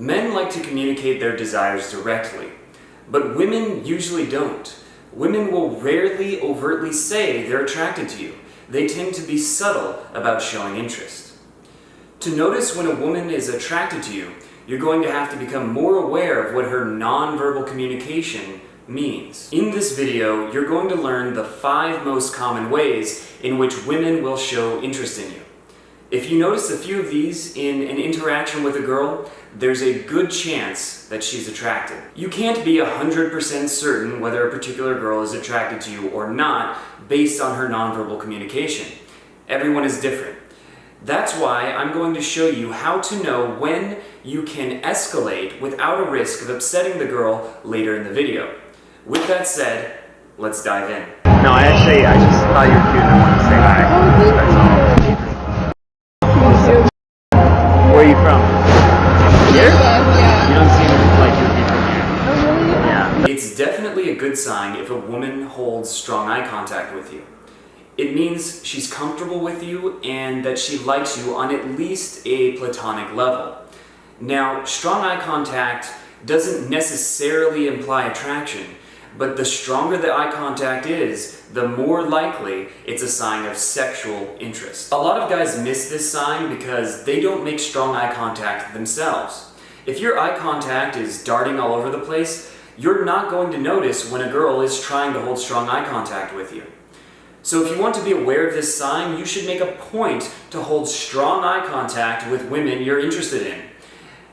Men like to communicate their desires directly, but women usually don't. Women will rarely overtly say they're attracted to you. They tend to be subtle about showing interest. To notice when a woman is attracted to you, you're going to have to become more aware of what her nonverbal communication means. In this video, you're going to learn the 5 most common ways in which women will show interest in you. If you notice a few of these in an interaction with a girl, there's a good chance that she's attracted. You can't be 100% certain whether a particular girl is attracted to you or not based on her nonverbal communication. Everyone is different. That's why I'm going to show you how to know when you can escalate without a risk of upsetting the girl later in the video. With that said, let's dive in. No, I just thought you were cute and I wanted to say hi. That's all. Where are you from? Here? Yeah. You don't seem like you would be from here. Oh, really? Yeah. It's definitely a good sign if a woman holds strong eye contact with you. It means she's comfortable with you and that she likes you on at least a platonic level. Now, strong eye contact doesn't necessarily imply attraction, but the stronger the eye contact is, the more likely it's a sign of sexual interest. A lot of guys miss this sign because they don't make strong eye contact themselves. If your eye contact is darting all over the place, you're not going to notice when a girl is trying to hold strong eye contact with you. So if you want to be aware of this sign, you should make a point to hold strong eye contact with women you're interested in.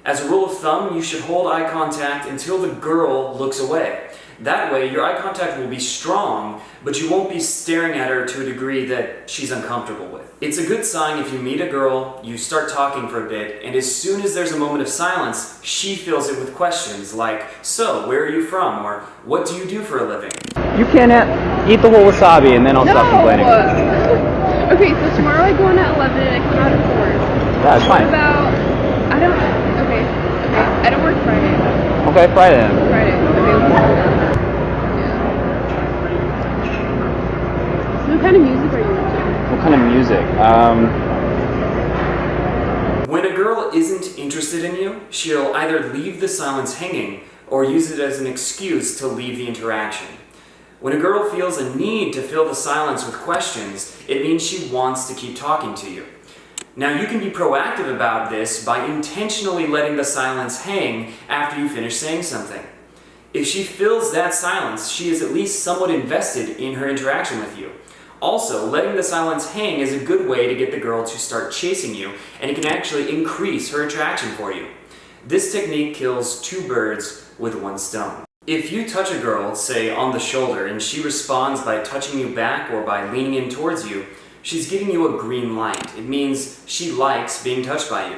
As a rule of thumb, you should hold eye contact until the girl looks away. That way, your eye contact will be strong, but you won't be staring at her to a degree that she's uncomfortable with. It's a good sign if you meet a girl, you start talking for a bit, and as soon as there's a moment of silence, she fills it with questions like, "So, where are you from?" or "What do you do for a living?" You can't eat the whole wasabi and then I'll stop complaining. Okay, so tomorrow I go in at 11 and I come out at 4. That's fine. What about, okay, I don't work Friday. Okay, Friday then. Friday, okay, let's do that. Yeah. So what kind of music are you into? What kind of music? When a girl isn't interested in you, she'll either leave the silence hanging or use it as an excuse to leave the interaction. When a girl feels a need to fill the silence with questions, it means she wants to keep talking to you. Now, you can be proactive about this by intentionally letting the silence hang after you finish saying something. If she fills that silence, she is at least somewhat invested in her interaction with you. Also, letting the silence hang is a good way to get the girl to start chasing you, and it can actually increase her attraction for you. This technique kills 2 birds with 1 stone. If you touch a girl, say on the shoulder, and she responds by touching you back or by leaning in towards you, she's giving you a green light. It means she likes being touched by you.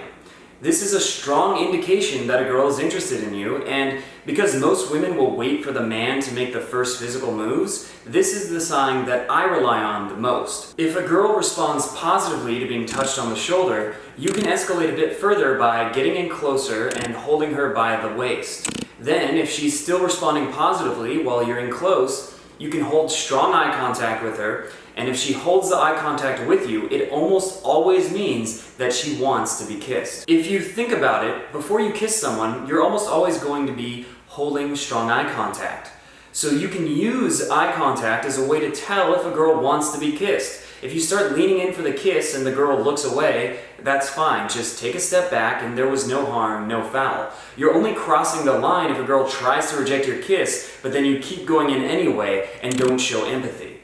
This is a strong indication that a girl is interested in you, and because most women will wait for the man to make the first physical moves, this is the sign that I rely on the most. If a girl responds positively to being touched on the shoulder, you can escalate a bit further by getting in closer and holding her by the waist. Then, if she's still responding positively while you're in close, you can hold strong eye contact with her, and if she holds the eye contact with you, it almost always means that she wants to be kissed. If you think about it, before you kiss someone, you're almost always going to be holding strong eye contact. So you can use eye contact as a way to tell if a girl wants to be kissed. If you start leaning in for the kiss and the girl looks away, that's fine. Just take a step back and there was no harm, no foul. You're only crossing the line if a girl tries to reject your kiss, but then you keep going in anyway and don't show empathy.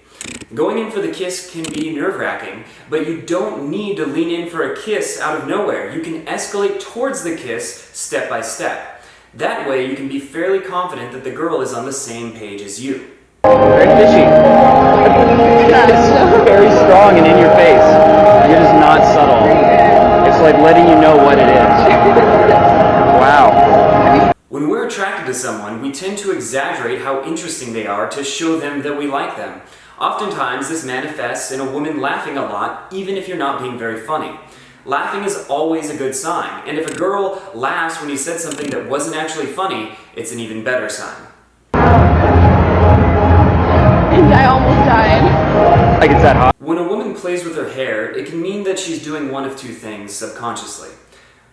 Going in for the kiss can be nerve-wracking, but you don't need to lean in for a kiss out of nowhere. You can escalate towards the kiss step by step. That way you can be fairly confident that the girl is on the same page as you. Very fishy. It's very strong and in your face. You're just not subtle. It's like letting you know what it is. Wow. When we're attracted to someone, we tend to exaggerate how interesting they are to show them that we like them. Oftentimes, this manifests in a woman laughing a lot, even if you're not being very funny. Laughing is always a good sign, and if a girl laughs when you said something that wasn't actually funny, it's an even better sign. And I almost died. Like it's that hot. When a woman plays with her hair, it can mean that she's doing one of 2 things subconsciously.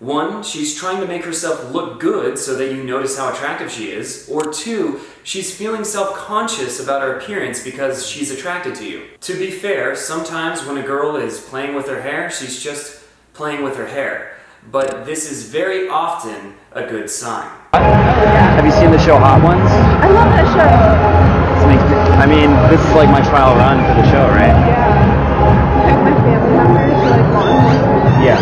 1, she's trying to make herself look good so that you notice how attractive she is, or 2, she's feeling self-conscious about her appearance because she's attracted to you. To be fair, sometimes when a girl is playing with her hair, she's just playing with her hair. But this is very often a good sign. Have you seen the show Hot Ones? I love that show. I mean, this is like my trial run for the show, right? Yeah. Like my family members are like long. Yeah.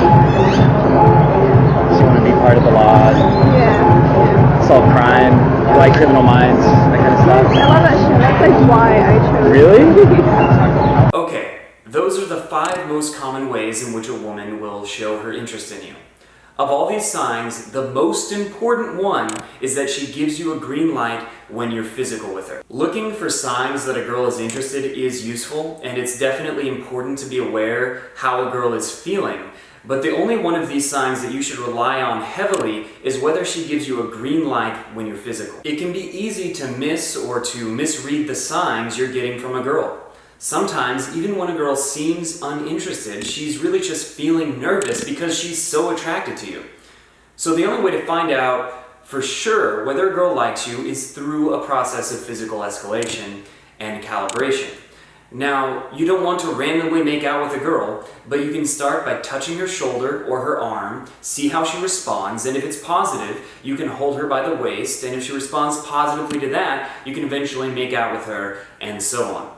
So you want to be part of the law, Yeah. solve crime, you like Criminal Minds, that kind of stuff? I love that show. That's like why I chose it. Really? Okay, those are the 5 most common ways in which a woman will show her interest in you. Of all these signs, the most important one is that she gives you a green light when you're physical with her. Looking for signs that a girl is interested is useful, and it's definitely important to be aware how a girl is feeling. But the only one of these signs that you should rely on heavily is whether she gives you a green light when you're physical. It can be easy to miss or to misread the signs you're getting from a girl. Sometimes, even when a girl seems uninterested, she's really just feeling nervous because she's so attracted to you. So the only way to find out for sure whether a girl likes you is through a process of physical escalation and calibration. Now, you don't want to randomly make out with a girl, but you can start by touching her shoulder or her arm, see how she responds, and if it's positive, you can hold her by the waist, and if she responds positively to that, you can eventually make out with her, and so on.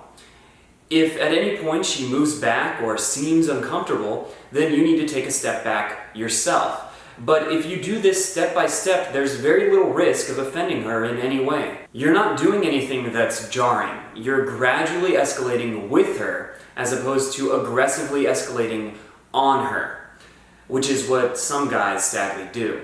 If at any point she moves back or seems uncomfortable, then you need to take a step back yourself. But if you do this step by step, there's very little risk of offending her in any way. You're not doing anything that's jarring. You're gradually escalating with her as opposed to aggressively escalating on her, which is what some guys sadly do.